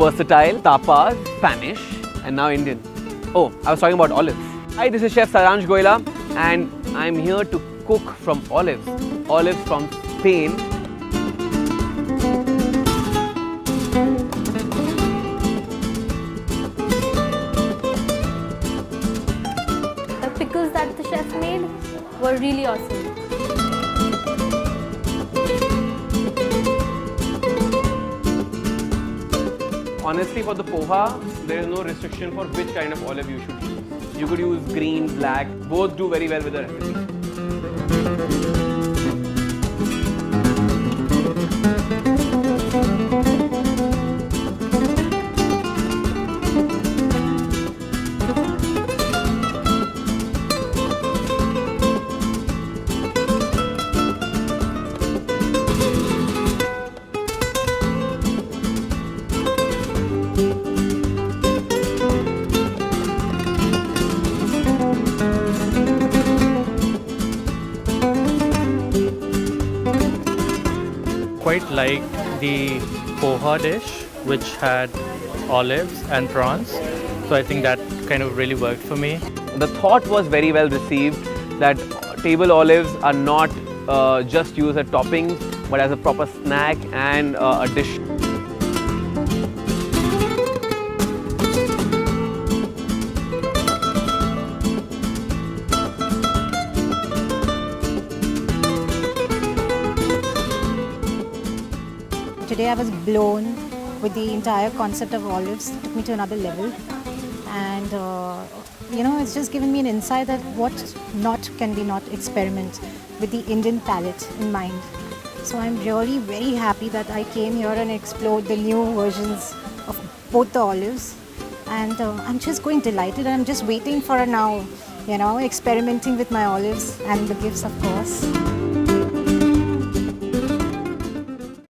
versatile, tapas, Spanish, and now Indian. Oh, I was talking about olives. Hi, this is Chef Saransh Goila, and I'm here to cook from olives. Olives from Spain. The pickles that the chef made were really awesome. Honestly, for the poha, there is no restriction for which kind of olive you should use. You could use green, black, both do very well with the recipe. Quite liked the poha dish, which had olives and prawns. So I think that kind of really worked for me. The thought was very well received that table olives are not just used as toppings, but as a proper snack and a dish. Today I was blown with the entire concept of olives. It took me to another level, and it's just given me an insight that what not can we not experiment with the Indian palate in mind. So I'm really very happy that I came here and explored the new versions of both the olives, and I'm just going delighted. I'm just waiting for now, experimenting with my olives and the gifts, of course.